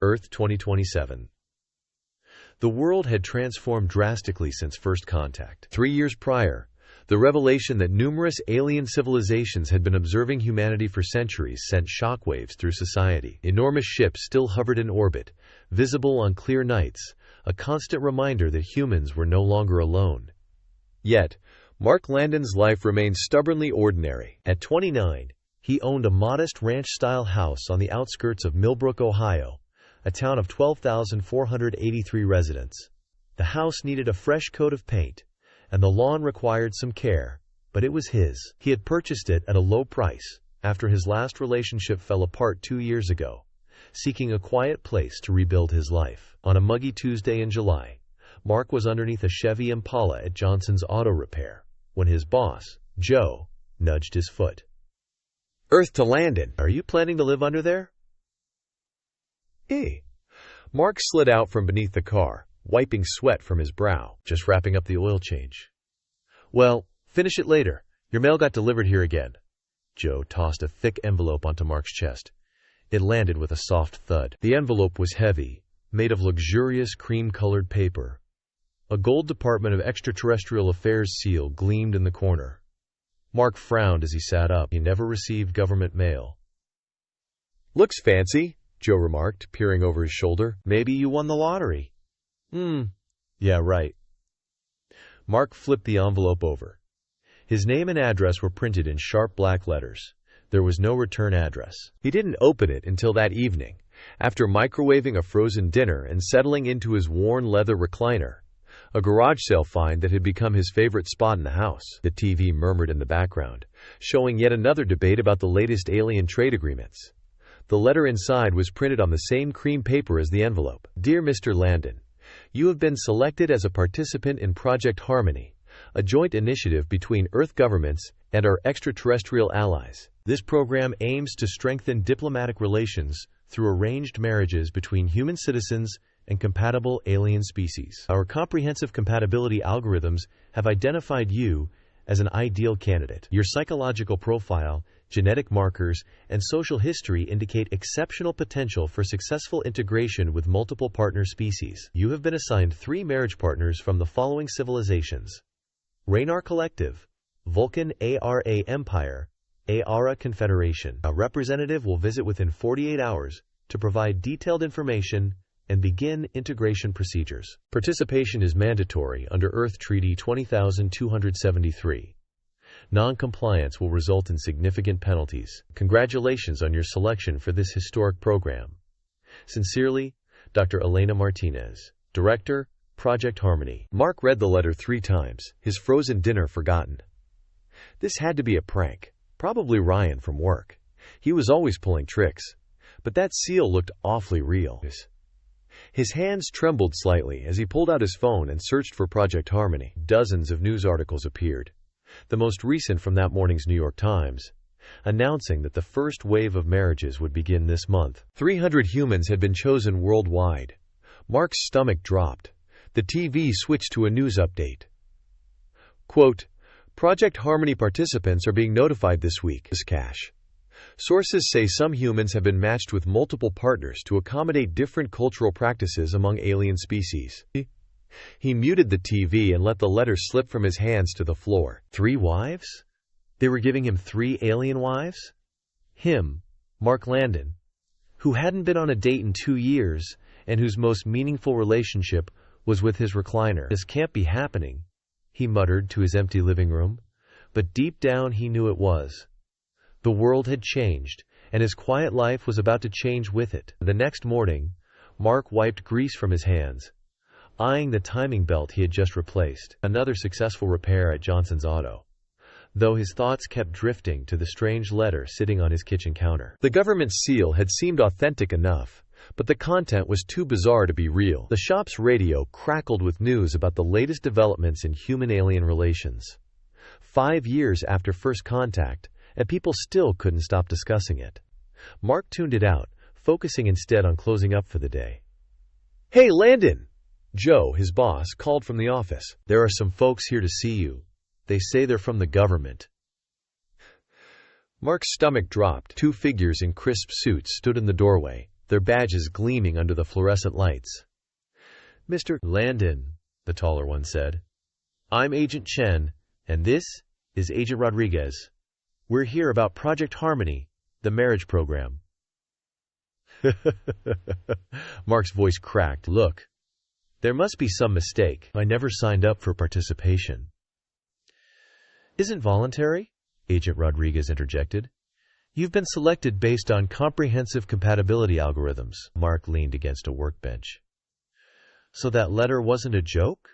Earth 2027. The world had transformed drastically since first contact. 3 years prior, the revelation that numerous alien civilizations had been observing humanity for centuries sent shockwaves through society. Enormous ships still hovered in orbit, visible on clear nights, a constant reminder that humans were no longer alone. Yet, Mark Landon's life remained stubbornly ordinary. At 29, he owned a modest ranch-style house on the outskirts of Millbrook, Ohio, a town of 12,483 residents. The house needed a fresh coat of paint, and the lawn required some care, but it was his. He had purchased it at a low price after his last relationship fell apart 2 years ago, seeking a quiet place to rebuild his life. On a muggy Tuesday in July, Mark was underneath a Chevy Impala at Johnson's Auto Repair when his boss, Joe, nudged his foot. "Earth to Landon. Are you planning to live under there?" Mark slid out from beneath the car, wiping sweat from his brow. "Just wrapping up the oil change." "Well, finish it later. Your mail got delivered here again." Joe tossed a thick envelope onto Mark's chest. It landed with a soft thud. The envelope was heavy, made of luxurious cream-colored paper. A gold Department of Extraterrestrial Affairs seal gleamed in the corner. Mark frowned as he sat up. He never received government mail. "Looks fancy," Joe remarked, peering over his shoulder. "Maybe you won the lottery." Yeah, right." Mark flipped the envelope over. His name and address were printed in sharp black letters. There was no return address. He didn't open it until that evening, after microwaving a frozen dinner and settling into his worn leather recliner, a garage sale find that had become his favorite spot in the house. The TV murmured in the background, showing yet another debate about the latest alien trade agreements. The letter inside was printed on the same cream paper as the envelope. "Dear Mr. Landon, you have been selected as a participant in Project Harmony, a joint initiative between Earth governments and our extraterrestrial allies. This program aims to strengthen diplomatic relations through arranged marriages between human citizens and compatible alien species. Our comprehensive compatibility algorithms have identified you as an ideal candidate. Your psychological profile, genetic markers, and social history indicate exceptional potential for successful integration with multiple partner species. You have been assigned 3 marriage partners from the following civilizations: Raynar Collective, Vulcan Ara Empire, Ara Confederation. A representative will visit within 48 hours to provide detailed information and begin integration procedures. Participation is mandatory under Earth Treaty 20,273. Non-compliance will result in significant penalties. Congratulations on your selection for this historic program. Sincerely, Dr. Elena Martinez, Director, Project Harmony." Mark read the letter 3 times, his frozen dinner forgotten. This had to be a prank, probably Ryan from work. He was always pulling tricks, but that seal looked awfully real. His hands trembled slightly as he pulled out his phone and searched for Project Harmony. Dozens of news articles appeared, the most recent from that morning's New York Times, announcing that the first wave of marriages would begin this month. 300 humans had been chosen worldwide. Mark's stomach dropped. The TV switched to a news update. Quote, "Project Harmony participants are being notified this week. Cash. Sources say some humans have been matched with multiple partners to accommodate different cultural practices among alien species." He muted the TV and let the letter slip from his hands to the floor. 3 wives? They were giving him 3 alien wives? Him, Mark Landon, who hadn't been on a date in 2 years and whose most meaningful relationship was with his recliner. "This can't be happening," he muttered to his empty living room, but deep down he knew it was. The world had changed, and his quiet life was about to change with it. The next morning, Mark wiped grease from his hands, eyeing the timing belt he had just replaced. Another successful repair at Johnson's Auto, though his thoughts kept drifting to the strange letter sitting on his kitchen counter. The government seal had seemed authentic enough, but the content was too bizarre to be real. The shop's radio crackled with news about the latest developments in human-alien relations. 5 years after first contact, and people still couldn't stop discussing it. Mark tuned it out, focusing instead on closing up for the day. "Hey, Landon!" Joe, his boss, called from the office. "There are some folks here to see you. They say they're from the government." Mark's stomach dropped. 2 figures in crisp suits stood in the doorway, their badges gleaming under the fluorescent lights. "Mr. Landon," the taller one said. "I'm Agent Chen, and this is Agent Rodriguez. We're here about Project Harmony, the marriage program." Mark's voice cracked. "Look, there must be some mistake. I never signed up for participation." "Isn't voluntary?" Agent Rodriguez interjected. "You've been selected based on comprehensive compatibility algorithms." Mark leaned against a workbench. "So that letter wasn't a joke?"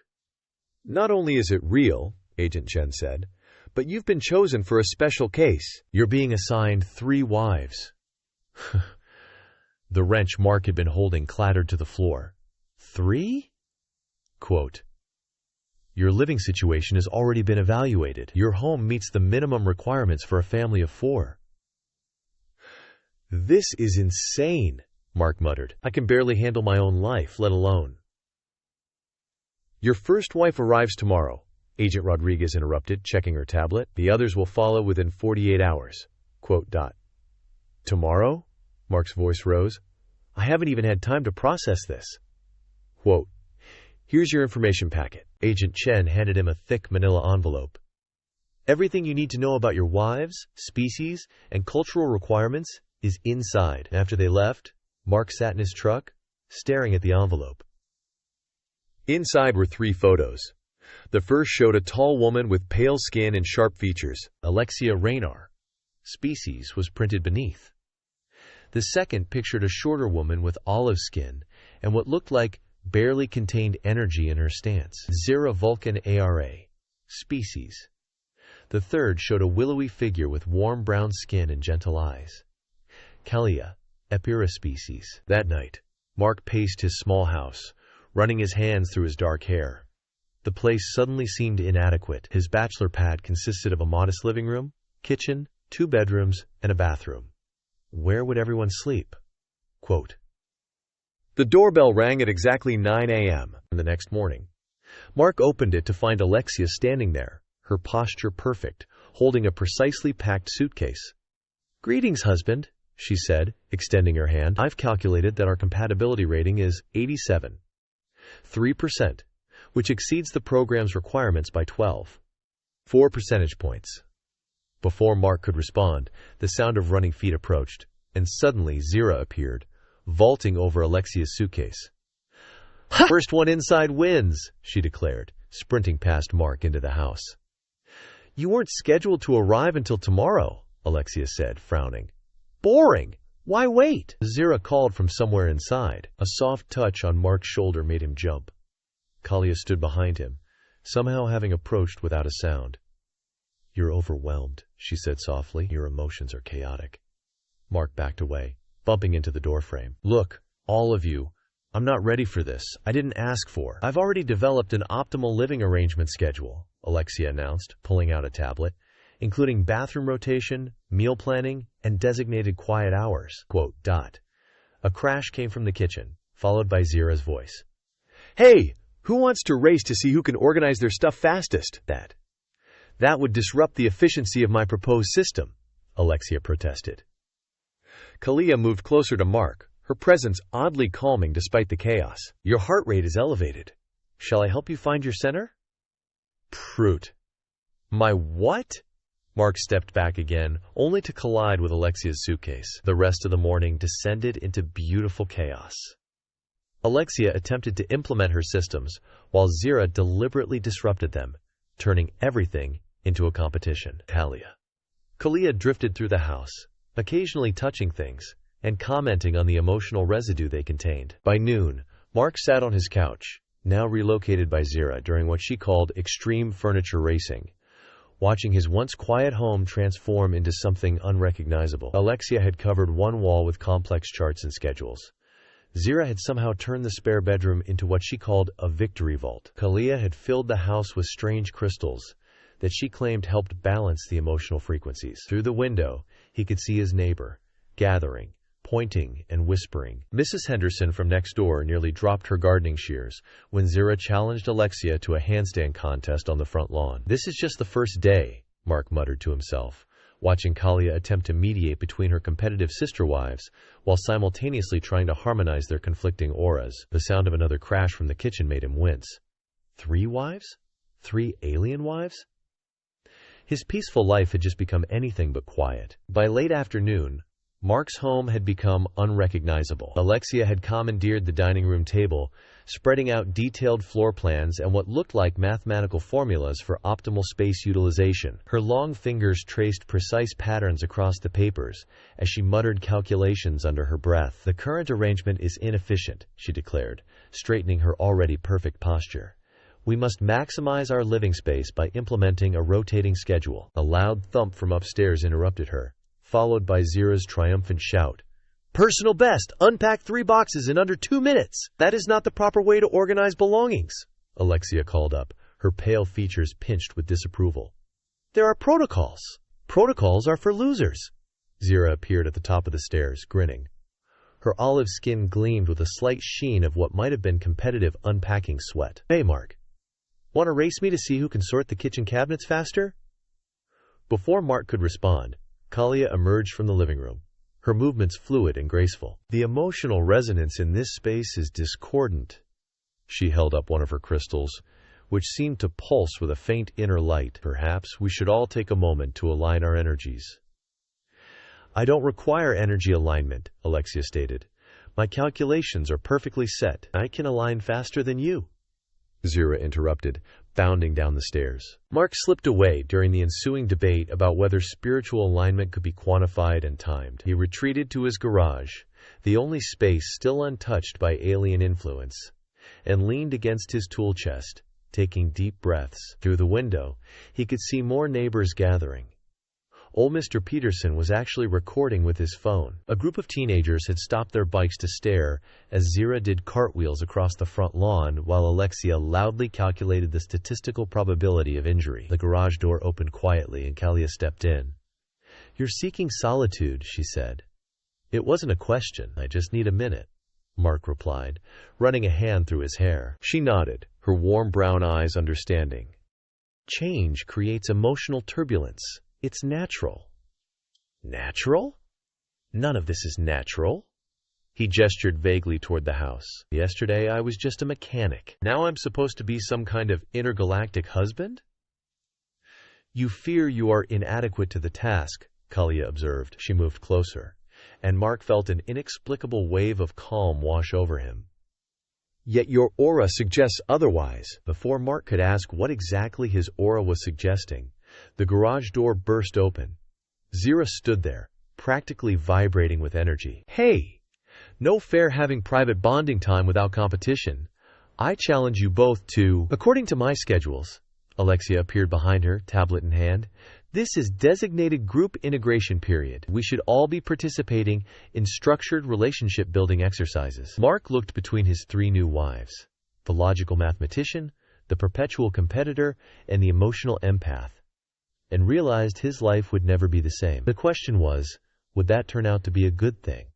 "Not only is it real," Agent Chen said, "but you've been chosen for a special case. You're being assigned 3 wives. The wrench Mark had been holding clattered to the floor. 3? Quote, "Your living situation has already been evaluated. Your home meets the minimum requirements for a family of 4. "This is insane," Mark muttered. "I can barely handle my own life, let alone." "Your first wife arrives tomorrow," Agent Rodriguez interrupted, checking her tablet. "The others will follow within 48 hours. Quote, dot. "Tomorrow?" Mark's voice rose. "I haven't even had time to process this." Quote, "Here's your information packet." Agent Chen handed him a thick manila envelope. "Everything you need to know about your wives, species, and cultural requirements is inside." After they left, Mark sat in his truck, staring at the envelope. Inside were 3 photos. The first showed a tall woman with pale skin and sharp features, Alexia Raynar. Species was printed beneath. The second pictured a shorter woman with olive skin and what looked like barely contained energy in her stance, Zira Vulcan ARA. Species. The third showed a willowy figure with warm brown skin and gentle eyes, Kalia, Epira species. That night, Mark paced his small house, running his hands through his dark hair. The place suddenly seemed inadequate. His bachelor pad consisted of a modest living room, kitchen, 2 bedrooms, and a bathroom. Where would everyone sleep? Quote, The doorbell rang at exactly 9 a.m. the next morning. Mark opened it to find Alexia standing there, her posture perfect, holding a precisely packed suitcase. "Greetings, husband," she said, extending her hand. "I've calculated that our compatibility rating is 87. 3%, which exceeds the program's requirements by 4 percentage points. Before Mark could respond, the sound of running feet approached, and suddenly Zira appeared, vaulting over Alexia's suitcase. "First one inside wins," she declared, sprinting past Mark into the house. "You weren't scheduled to arrive until tomorrow," Alexia said, frowning. "Boring! Why wait?" Zira called from somewhere inside. A soft touch on Mark's shoulder made him jump. Kalia stood behind him, somehow having approached without a sound. "You're overwhelmed," she said softly. "Your emotions are chaotic." Mark backed away, bumping into the doorframe. "Look, all of you, I'm not ready for this. I didn't ask for. I've already developed an optimal living arrangement schedule," Alexia announced, pulling out a tablet, "including bathroom rotation, meal planning, and designated quiet hours." Quote, dot. A crash came from the kitchen, followed by Zira's voice. "Hey, who wants to race to see who can organize their stuff fastest?" That would disrupt the efficiency of my proposed system," Alexia protested. Kalia moved closer to Mark, her presence oddly calming despite the chaos. "Your heart rate is elevated. Shall I help you find your center?" "Prut." "My what?" Mark stepped back again, only to collide with Alexia's suitcase. The rest of the morning descended into beautiful chaos. Alexia attempted to implement her systems, while Zira deliberately disrupted them, turning everything into a competition. Kalia drifted through the house, occasionally touching things, and commenting on the emotional residue they contained. By noon, Mark sat on his couch, now relocated by Zira during what she called extreme furniture racing, watching his once quiet home transform into something unrecognizable. Alexia had covered one wall with complex charts and schedules. Zira had somehow turned the spare bedroom into what she called a victory vault. Kalia had filled the house with strange crystals that she claimed helped balance the emotional frequencies. Through the window, he could see his neighbor, gathering, pointing, and whispering. Mrs. Henderson from next door nearly dropped her gardening shears when Zira challenged Alexia to a handstand contest on the front lawn. "This is just the first day," Mark muttered to himself, watching Kalia attempt to mediate between her competitive sister wives while simultaneously trying to harmonize their conflicting auras. The sound of another crash from the kitchen made him wince. 3 wives? 3 alien wives? His peaceful life had just become anything but quiet. By late afternoon, Mark's home had become unrecognizable. Alexia had commandeered the dining room table, spreading out detailed floor plans and what looked like mathematical formulas for optimal space utilization. Her long fingers traced precise patterns across the papers as she muttered calculations under her breath. "The current arrangement is inefficient," she declared, straightening her already perfect posture. "We must maximize our living space by implementing a rotating schedule." A loud thump from upstairs interrupted her, followed by Zira's triumphant shout. "Personal best! Unpack 3 boxes in under 2 minutes! That is not the proper way to organize belongings," Alexia called up, her pale features pinched with disapproval. "There are protocols. Protocols are for losers." Zira appeared at the top of the stairs, grinning. Her olive skin gleamed with a slight sheen of what might have been competitive unpacking sweat. "Hey, Mark. Want to race me to see who can sort the kitchen cabinets faster?" Before Mark could respond, Kalia emerged from the living room, her movements fluid and graceful. "The emotional resonance in this space is discordant." She held up one of her crystals, which seemed to pulse with a faint inner light. "Perhaps we should all take a moment to align our energies." "I don't require energy alignment," Alexia stated. "My calculations are perfectly set. I can align faster than you," Zira interrupted, bounding down the stairs. Mark slipped away during the ensuing debate about whether spiritual alignment could be quantified and timed. He retreated to his garage, the only space still untouched by alien influence, and leaned against his tool chest, taking deep breaths. Through the window, he could see more neighbors gathering. Old Mr. Peterson was actually recording with his phone. A group of teenagers had stopped their bikes to stare as Zira did cartwheels across the front lawn while Alexia loudly calculated the statistical probability of injury. The garage door opened quietly and Kalia stepped in. "You're seeking solitude," she said. "It wasn't a question. I just need a minute," Mark replied, running a hand through his hair. She nodded, her warm brown eyes understanding. "Change creates emotional turbulence. It's natural." "Natural? None of this is natural." He gestured vaguely toward the house. "Yesterday I was just a mechanic. Now I'm supposed to be some kind of intergalactic husband?" "You fear you are inadequate to the task," Kalia observed. She moved closer, and Mark felt an inexplicable wave of calm wash over him. "Yet your aura suggests otherwise." Before Mark could ask what exactly his aura was suggesting, the garage door burst open. Zira stood there, practically vibrating with energy. "Hey! No fair having private bonding time without competition. I challenge you both to..." "According to my schedules," Alexia appeared behind her, tablet in hand, "this is designated group integration period. We should all be participating in structured relationship building exercises." Mark looked between his 3 new wives, the logical mathematician, the perpetual competitor, and the emotional empath, and realized his life would never be the same. The question was, would that turn out to be a good thing?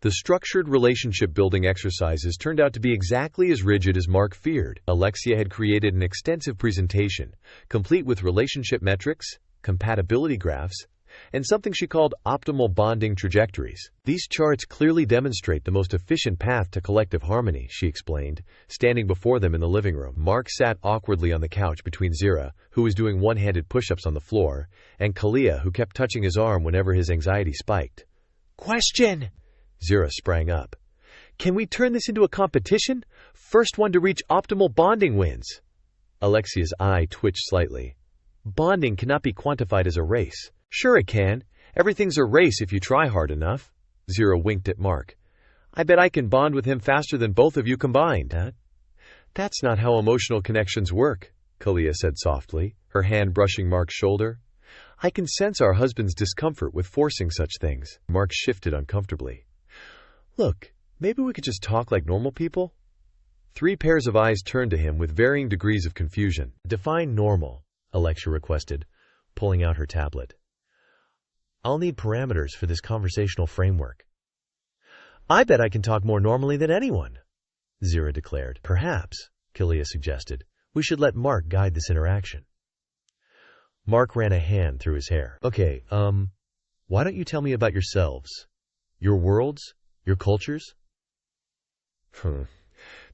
The structured relationship-building exercises turned out to be exactly as rigid as Mark feared. Alexia had created an extensive presentation, complete with relationship metrics, compatibility graphs, and something she called optimal bonding trajectories. "These charts clearly demonstrate the most efficient path to collective harmony," she explained, standing before them in the living room. Mark sat awkwardly on the couch between Zira, who was doing one-handed push-ups on the floor, and Kalia, who kept touching his arm whenever his anxiety spiked. "Question!" Zira sprang up. "Can we turn this into a competition? First one to reach optimal bonding wins." Alexia's eye twitched slightly. "Bonding cannot be quantified as a race." "Sure it can. Everything's a race if you try hard enough." Zira winked at Mark. "I bet I can bond with him faster than both of you combined." "That's not how emotional connections work," Kalia said softly, her hand brushing Mark's shoulder. "I can sense our husband's discomfort with forcing such things." Mark shifted uncomfortably. "Look, maybe we could just talk like normal people?" 3 pairs of eyes turned to him with varying degrees of confusion. "Define normal," Alexia requested, pulling out her tablet. "I'll need parameters for this conversational framework." "I bet I can talk more normally than anyone," Zira declared. "Perhaps," Kalia suggested, "we should let Mark guide this interaction." Mark ran a hand through his hair. Okay, why don't you tell me about yourselves? Your worlds? Your cultures?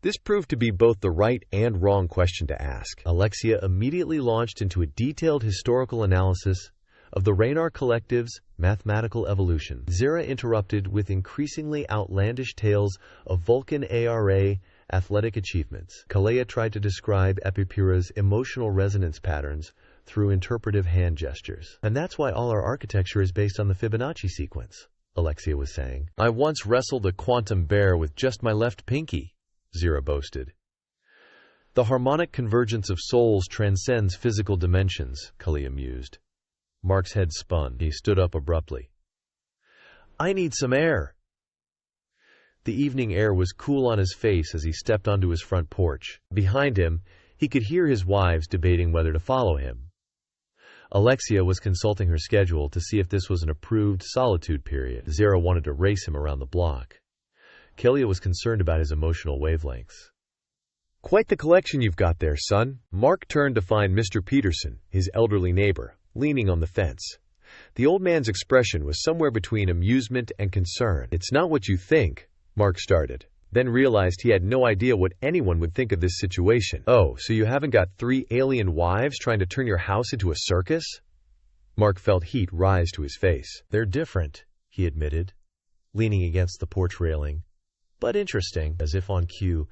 This proved to be both the right and wrong question to ask. Alexia immediately launched into a detailed historical analysis of the Raynar Collective's mathematical evolution. Zira interrupted with increasingly outlandish tales of Vulcan ARA athletic achievements. Kalea tried to describe Epipura's emotional resonance patterns through interpretive hand gestures. And that's why all our architecture is based on the Fibonacci sequence, Alexia was saying. I once wrestled a quantum bear with just my left pinky, Zira boasted. The harmonic convergence of souls transcends physical dimensions, Kalea mused. Mark's head spun. He stood up abruptly. I need some air. The evening air was cool on his face as he stepped onto his front porch. Behind him, he could hear his wives debating whether to follow him. Alexia was consulting her schedule to see if this was an approved solitude period. Zira wanted to race him around the block. Kalea was concerned about his emotional wavelengths. Quite the collection you've got there, son. Mark turned to find Mr. Peterson, his elderly neighbor, leaning on the fence. The old man's expression was somewhere between amusement and concern. It's not what you think, Mark started, then realized he had no idea what anyone would think of this situation. Oh, so you haven't got 3 alien wives trying to turn your house into a circus? Mark felt heat rise to his face. They're different, he admitted, leaning against the porch railing. But interesting. As if on cue,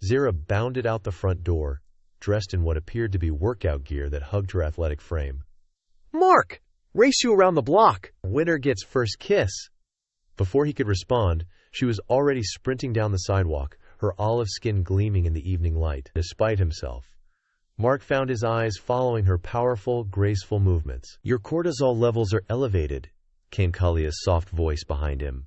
Zira bounded out the front door, dressed in what appeared to be workout gear that hugged her athletic frame. Mark! Race you around the block! Winner gets first kiss! Before he could respond, she was already sprinting down the sidewalk, her olive skin gleaming in the evening light. Despite himself, Mark found his eyes following her powerful, graceful movements. Your cortisol levels are elevated, came Kalia's soft voice behind him.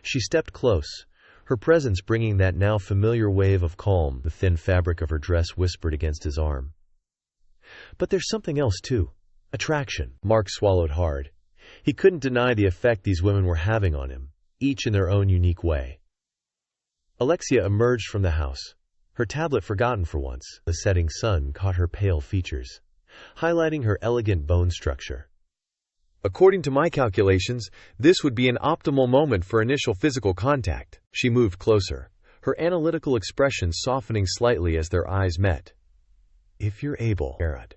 She stepped close, her presence bringing that now familiar wave of calm. The thin fabric of her dress whispered against his arm. But there's something else, too. Attraction. Mark swallowed hard. He couldn't deny the effect these women were having on him, each in their own unique way. Alexia emerged from the house, her tablet forgotten for once. The setting sun caught her pale features, highlighting her elegant bone structure. According to my calculations, this would be an optimal moment for initial physical contact. She moved closer, her analytical expression softening slightly as their eyes met. If you're able, Arad.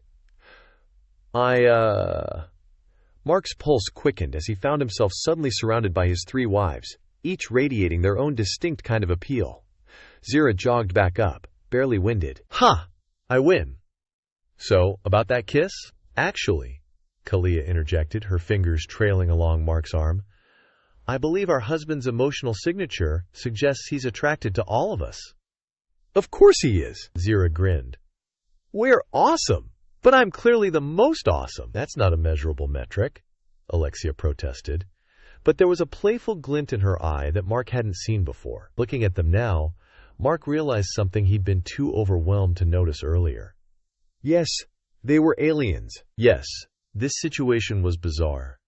Mark's pulse quickened as he found himself suddenly surrounded by his 3 wives, each radiating their own distinct kind of appeal. Zira jogged back up, barely winded. Ha! I win. So, about that kiss? Actually, Kalea interjected, her fingers trailing along Mark's arm, I believe our husband's emotional signature suggests he's attracted to all of us. Of course he is, Zira grinned. We're awesome! But I'm clearly the most awesome. That's not a measurable metric, Alexia protested. But there was a playful glint in her eye that Mark hadn't seen before. Looking at them now, Mark realized something he'd been too overwhelmed to notice earlier. Yes, they were aliens. Yes, this situation was bizarre.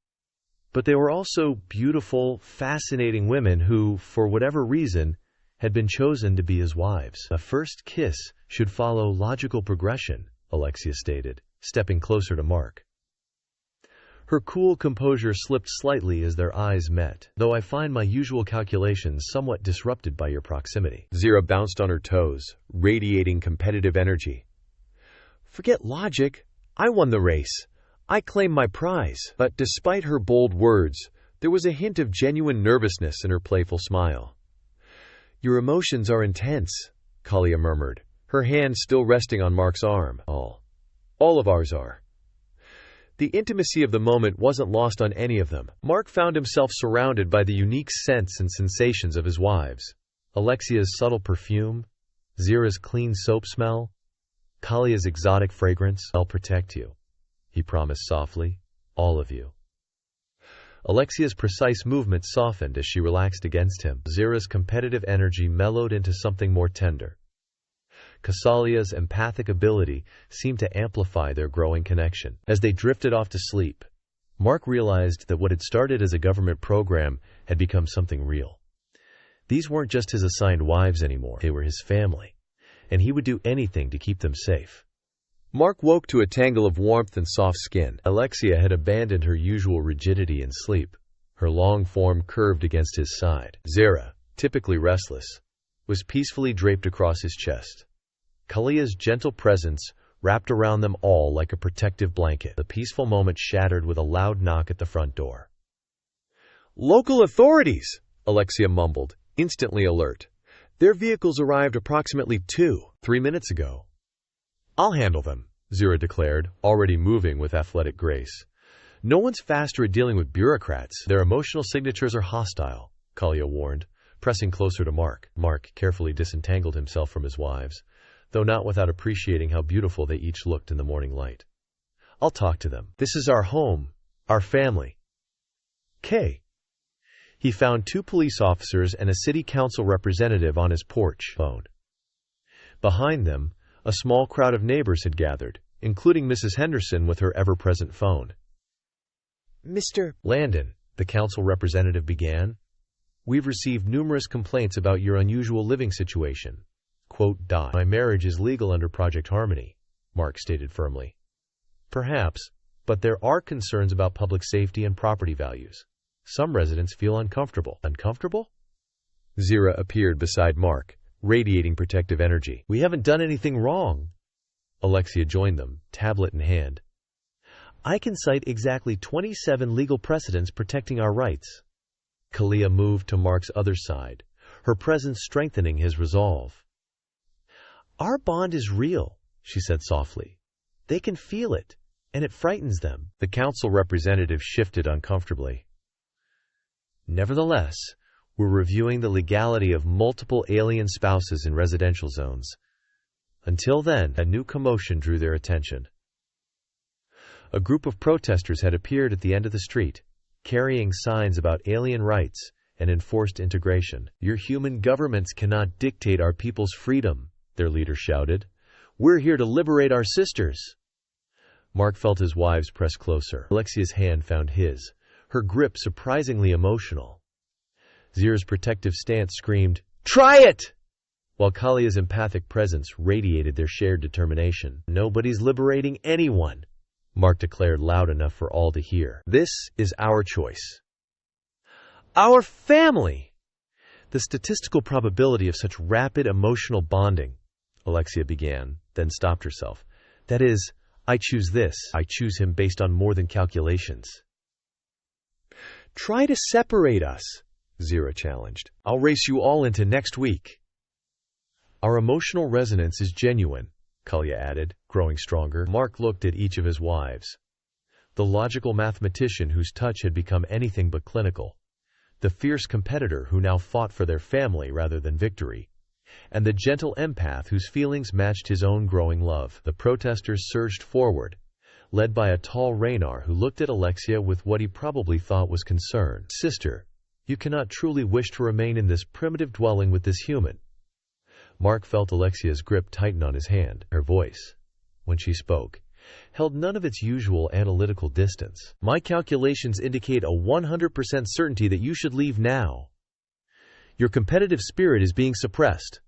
But they were also beautiful, fascinating women who, for whatever reason, had been chosen to be his wives. A first kiss should follow logical progression, Alexia stated, stepping closer to Mark. Her cool composure slipped slightly as their eyes met, though I find my usual calculations somewhat disrupted by your proximity. Zira bounced on her toes, radiating competitive energy. Forget logic. I won the race. I claim my prize. But despite her bold words, there was a hint of genuine nervousness in her playful smile. Your emotions are intense, Kalea murmured, her hand still resting on Mark's arm. All of ours are. The intimacy of the moment wasn't lost on any of them. Mark found himself surrounded by the unique scents and sensations of his wives. Alexia's subtle perfume, Zira's clean soap smell, Kalia's exotic fragrance. I'll protect you, he promised softly, all of you. Alexia's precise movement softened as she relaxed against him. Zira's competitive energy mellowed into something more tender. Kasalia's empathic ability seemed to amplify their growing connection. As they drifted off to sleep, Mark realized that what had started as a government program had become something real. These weren't just his assigned wives anymore, they were his family, and he would do anything to keep them safe. Mark woke to a tangle of warmth and soft skin. Alexia had abandoned her usual rigidity in sleep. Her long form curved against his side. Zira, typically restless, was peacefully draped across his chest. Kalia's gentle presence wrapped around them all like a protective blanket. The peaceful moment shattered with a loud knock at the front door. "Local authorities!" Alexia mumbled, instantly alert. "Their vehicles arrived approximately 2-3 minutes ago." "I'll handle them," Zira declared, already moving with athletic grace. "No one's faster at dealing with bureaucrats. Their emotional signatures are hostile," Kalia warned, pressing closer to Mark. Mark carefully disentangled himself from his wives, though not without appreciating how beautiful they each looked in the morning light. "I'll talk to them. This is our home, our family." K. He found 2 police officers and a city council representative on his porch phone. Behind them, a small crowd of neighbors had gathered, including Mrs. Henderson with her ever-present phone. "Mr. Landon," the council representative began, "we've received numerous complaints about your unusual living situation. My marriage is legal under Project Harmony," Mark stated firmly. "Perhaps, but there are concerns about public safety and property values. Some residents feel uncomfortable." "Uncomfortable?" Zira appeared beside Mark, radiating protective energy. "We haven't done anything wrong." Alexia joined them, tablet in hand. "I can cite exactly 27 legal precedents protecting our rights." Kalia moved to Mark's other side, her presence strengthening his resolve. "Our bond is real," she said softly. "They can feel it, and it frightens them." The council representative shifted uncomfortably. "Nevertheless, we're reviewing the legality of multiple alien spouses in residential zones. Until then," a new commotion drew their attention. A group of protesters had appeared at the end of the street, carrying signs about alien rights and enforced integration. "Your human governments cannot dictate our people's freedom," their leader shouted. "We're here to liberate our sisters." Mark felt his wives press closer. Alexia's hand found his, her grip surprisingly emotional. Zira's protective stance screamed, "Try it!" while Kalia's empathic presence radiated their shared determination. "Nobody's liberating anyone," Mark declared loud enough for all to hear. "This is our choice. Our family!" "The statistical probability of such rapid emotional bonding," Alexia began, then stopped herself. "That is, I choose this. I choose him based on more than calculations." "Try to separate us," Zira challenged. "I'll race you all into next week." "Our emotional resonance is genuine," Kalia added, growing stronger. Mark looked at each of his wives. The logical mathematician whose touch had become anything but clinical. The fierce competitor who now fought for their family rather than victory. And the gentle empath whose feelings matched his own growing love. The protesters surged forward, led by a tall Raynar who looked at Alexia with what he probably thought was concern. "Sister, you cannot truly wish to remain in this primitive dwelling with this human." Mark felt Alexia's grip tighten on his hand. Her voice, when she spoke, held none of its usual analytical distance. "My calculations indicate a 100% certainty that you should leave now. Your competitive spirit is being suppressed."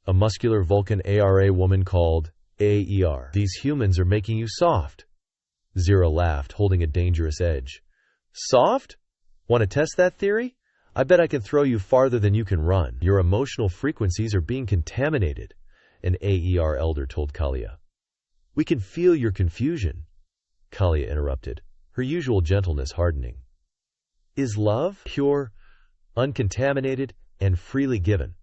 A muscular Vulcan ARA woman called AER. "These humans are making you soft." Zira laughed, holding a dangerous edge. "Soft? Want to test that theory? I bet I can throw you farther than you can run. Your emotional frequencies are being contaminated," an AER elder told Kalia. "We can feel your confusion," Kalia interrupted, her usual gentleness hardening. "Is love pure, uncontaminated, and freely given?"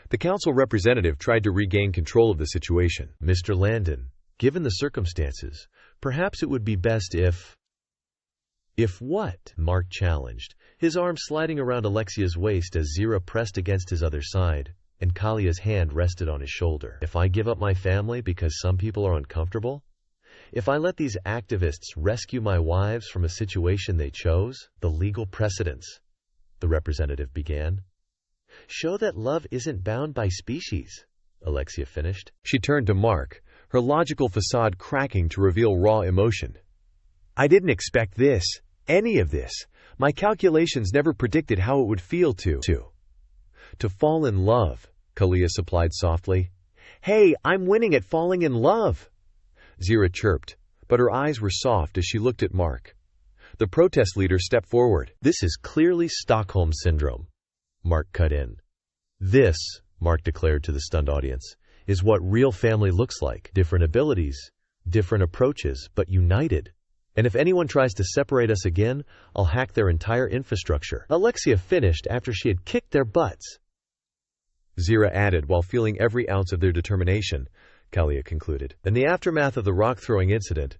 The council representative tried to regain control of the situation. "Mr. Landon, given the circumstances, perhaps it would be best if—" "If what?" Mark challenged, his arm sliding around Alexia's waist as Zira pressed against his other side, and Kalia's hand rested on his shoulder. "If I give up my family because some people are uncomfortable? If I let these activists rescue my wives from a situation they chose?" "The legal precedents," the representative began, "show that love isn't bound by species," Alexia finished. She turned to Mark, her logical facade cracking to reveal raw emotion. "I didn't expect this, any of this. My calculations never predicted how it would feel to fall in love," Kalia supplied softly. "Hey, I'm winning at falling in love," Zira chirped, but her eyes were soft as she looked at Mark. The protest leader stepped forward. "This is clearly Stockholm Syndrome," Mark cut in. "This," Mark declared to the stunned audience, "is what real family looks like. Different abilities, different approaches, but united. And if anyone tries to separate us again, I'll hack their entire infrastructure." Alexia finished after she had kicked their butts. Zira added, while feeling every ounce of their determination, Kalia concluded. In the aftermath of the rock-throwing incident,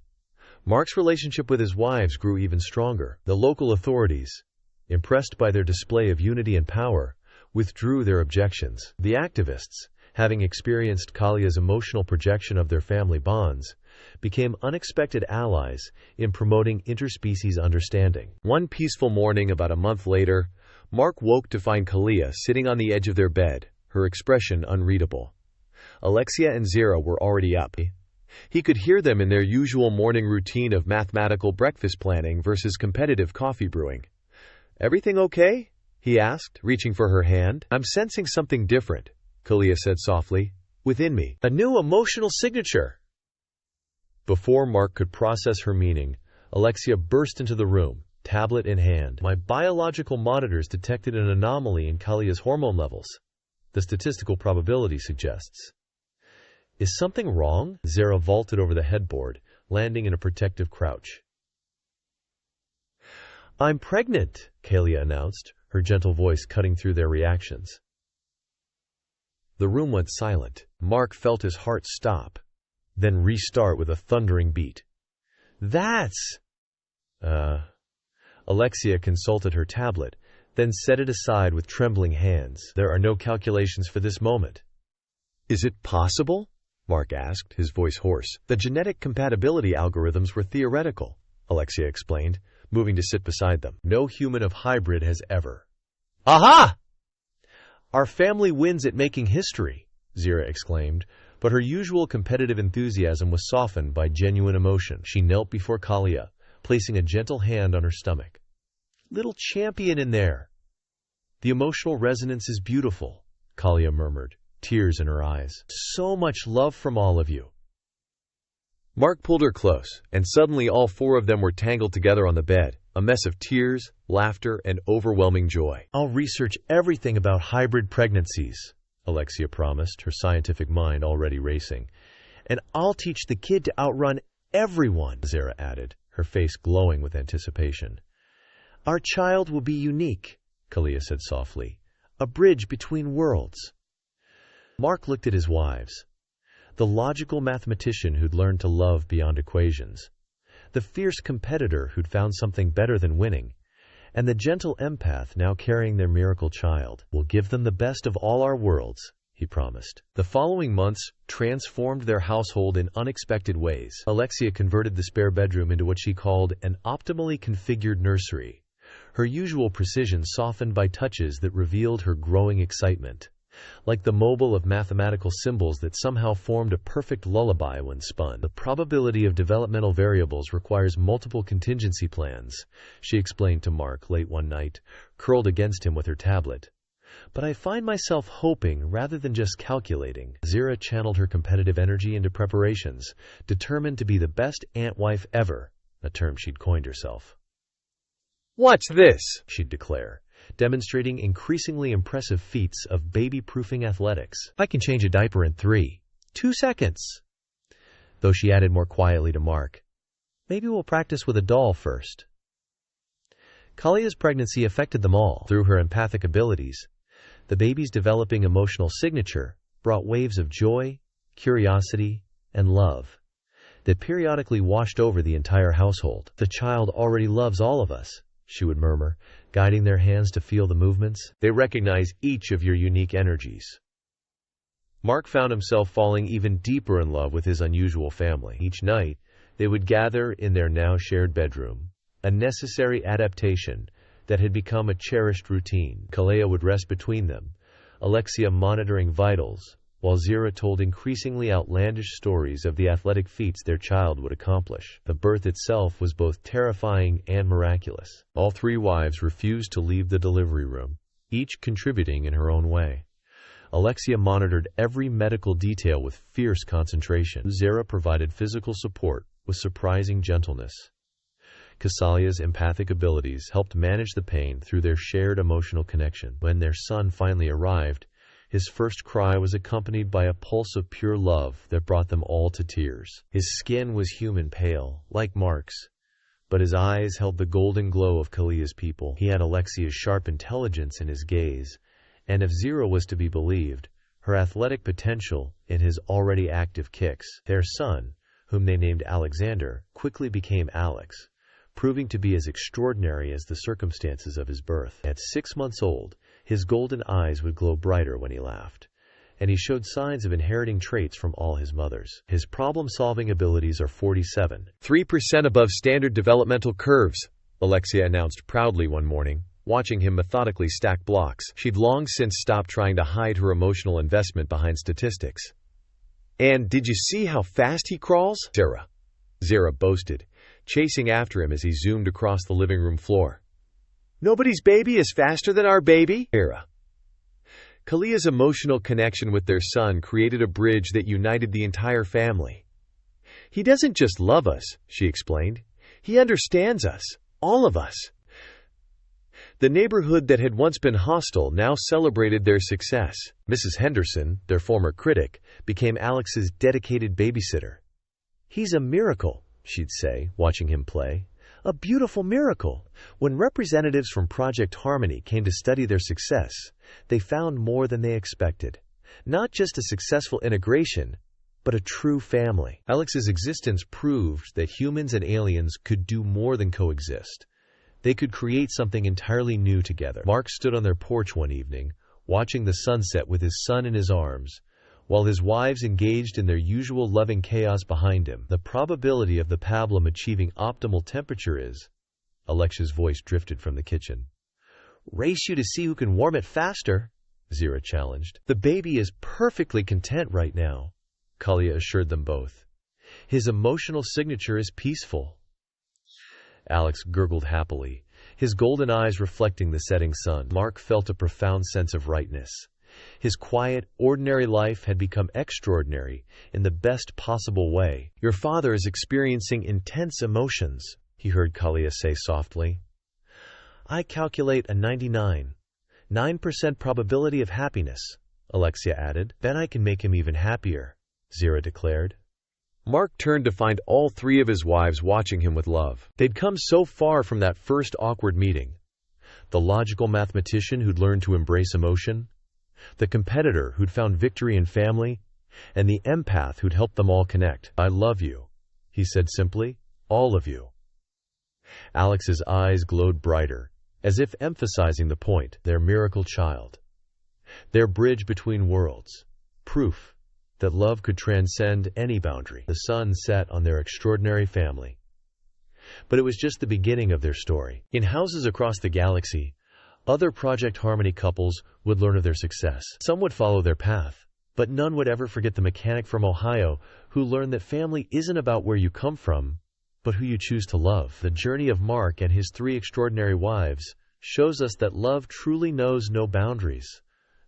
Mark's relationship with his wives grew even stronger. The local authorities, impressed by their display of unity and power, withdrew their objections. The activists, having experienced Kalia's emotional projection of their family bonds, became unexpected allies in promoting interspecies understanding. One peaceful morning about a month later, Mark woke to find Kalia sitting on the edge of their bed, her expression unreadable. Alexia and Zira were already up. He could hear them in their usual morning routine of mathematical breakfast planning versus competitive coffee brewing. "Everything okay?" he asked, reaching for her hand. "I'm sensing something different," Kalia said softly. "Within me. A new emotional signature." Before Mark could process her meaning, Alexia burst into the room, tablet in hand. "My biological monitors detected an anomaly in Kalia's hormone levels. The statistical probability suggests." "Is something wrong?" Zara vaulted over the headboard, landing in a protective crouch. "I'm pregnant," Kalia announced, her gentle voice cutting through their reactions. The room went silent. Mark felt his heart stop, then restart with a thundering beat. "That's..." Alexia consulted her tablet, then set it aside with trembling hands. "There are no calculations for this moment." "Is it possible?" Mark asked, his voice hoarse. "The genetic compatibility algorithms were theoretical," Alexia explained, moving to sit beside them. "No human of hybrid has ever." "Aha!" "Our family wins at making history," Zira exclaimed, but her usual competitive enthusiasm was softened by genuine emotion. She knelt before Kalia, placing a gentle hand on her stomach. "Little champion in there." "The emotional resonance is beautiful," Kalia murmured, tears in her eyes. "So much love from all of you." Mark pulled her close, and suddenly all four of them were tangled together on the bed, a mess of tears, laughter, and overwhelming joy. "I'll research everything about hybrid pregnancies," Alexia promised, her scientific mind already racing. "And I'll teach the kid to outrun everyone," Zara added, her face glowing with anticipation. "Our child will be unique," Kalia said softly, "a bridge between worlds." Mark looked at his wives. The logical mathematician who'd learned to love beyond equations, the fierce competitor who'd found something better than winning, and the gentle empath now carrying their miracle child. "We'll give them the best of all our worlds," he promised. The following months transformed their household in unexpected ways. Alexia converted the spare bedroom into what she called an optimally configured nursery, her usual precision softened by touches that revealed her growing excitement, like the mobile of mathematical symbols that somehow formed a perfect lullaby when spun. "The probability of developmental variables requires multiple contingency plans," she explained to Mark late one night, curled against him with her tablet. "But I find myself hoping rather than just calculating." Zira channeled her competitive energy into preparations, determined to be the best aunt-wife ever, a term she'd coined herself. "Watch this," she'd declare, demonstrating increasingly impressive feats of baby-proofing athletics. "I can change a diaper in 2 seconds. Though she added more quietly to Mark, "Maybe we'll practice with a doll first." Kalia's pregnancy affected them all. Through her empathic abilities, the baby's developing emotional signature brought waves of joy, curiosity, and love that periodically washed over the entire household. "The child already loves all of us," she would murmur, guiding their hands to feel the movements. "They recognize each of your unique energies." Mark found himself falling even deeper in love with his unusual family. Each night, they would gather in their now shared bedroom, a necessary adaptation that had become a cherished routine. Kalia would rest between them, Alexia monitoring vitals, while Zira told increasingly outlandish stories of the athletic feats their child would accomplish. The birth itself was both terrifying and miraculous. All three wives refused to leave the delivery room, each contributing in her own way. Alexia monitored every medical detail with fierce concentration. Zira provided physical support with surprising gentleness. Kasalia's empathic abilities helped manage the pain through their shared emotional connection. When their son finally arrived, his first cry was accompanied by a pulse of pure love that brought them all to tears. His skin was human pale, like Mark's, but his eyes held the golden glow of Kalia's people. He had Alexia's sharp intelligence in his gaze, and if Zira was to be believed, her athletic potential in his already active kicks. Their son, whom they named Alexander, quickly became Alex, proving to be as extraordinary as the circumstances of his birth. At 6 months old, his golden eyes would glow brighter when he laughed, and he showed signs of inheriting traits from all his mothers. His problem-solving abilities are 47.3% above standard developmental curves, Alexia announced proudly one morning, watching him methodically stack blocks. She'd long since stopped trying to hide her emotional investment behind statistics. "And did you see how fast he crawls?" Zira boasted, chasing after him as he zoomed across the living room floor. "Nobody's baby is faster than our baby." Kalia's emotional connection with their son created a bridge that united the entire family. "He doesn't just love us," she explained. "He understands us, all of us." The neighborhood that had once been hostile now celebrated their success. Mrs. Henderson, their former critic, became Alex's dedicated babysitter. "He's a miracle," she'd say, watching him play. "A beautiful miracle." When representatives from Project Harmony came to study their success, they found more than they expected. Not just a successful integration, but a true family. Alex's existence proved that humans and aliens could do more than coexist. They could create something entirely new together. Mark stood on their porch one evening, watching the sunset with his son in his arms, while his wives engaged in their usual loving chaos behind him. "The probability of the pablum achieving optimal temperature is..." Alexia's voice drifted from the kitchen. "Race you to see who can warm it faster," Zira challenged. "The baby is perfectly content right now," Kalia assured them both. "His emotional signature is peaceful." Alex gurgled happily, his golden eyes reflecting the setting sun. Mark felt a profound sense of rightness. His quiet, ordinary life had become extraordinary in the best possible way. "Your father is experiencing intense emotions," he heard Kalia say softly. "I calculate a 99.9% probability of happiness," Alexia added. "Bet I can make him even happier," Zira declared. Mark turned to find all three of his wives watching him with love. They'd come so far from that first awkward meeting. The logical mathematician who'd learned to embrace emotion, the competitor who'd found victory in family, and the empath who'd helped them all connect. "I love you," he said simply. "All of you." Alex's eyes glowed brighter, as if emphasizing the point. Their miracle child. Their bridge between worlds. Proof that love could transcend any boundary. The sun set on their extraordinary family. But it was just the beginning of their story. In houses across the galaxy, other Project Harmony couples would learn of their success. Some would follow their path, but none would ever forget the mechanic from Ohio who learned that family isn't about where you come from, but who you choose to love. The journey of Mark and his three extraordinary wives shows us that love truly knows no boundaries,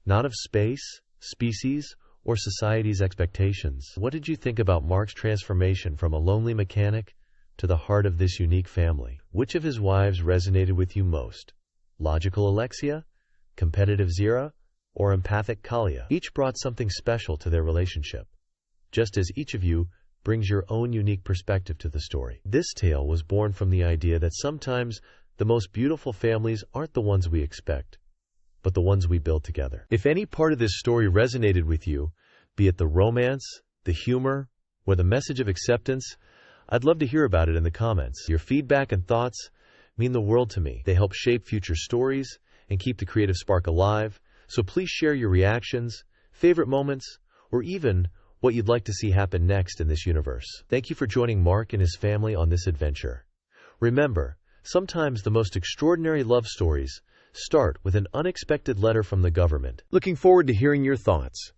not of space, species, or society's expectations. What did you think about Mark's transformation from a lonely mechanic to the heart of this unique family? Which of his wives resonated with you most? Logical Alexia, competitive Zira, or empathic Kalia? Each brought something special to their relationship, just as each of you brings your own unique perspective to the story. This tale was born from the idea that sometimes the most beautiful families aren't the ones we expect, but the ones we build together. If any part of this story resonated with you, be it the romance, the humor, or the message of acceptance, I'd love to hear about it in the comments. Your feedback and thoughts mean the world to me. They help shape future stories and keep the creative spark alive, so please share your reactions, favorite moments, or even what you'd like to see happen next in this universe. Thank you for joining Mark and his family on this adventure. Remember, sometimes the most extraordinary love stories start with an unexpected letter from the government. Looking forward to hearing your thoughts.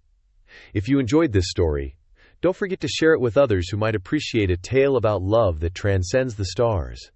If you enjoyed this story, don't forget to share it with others who might appreciate a tale about love that transcends the stars.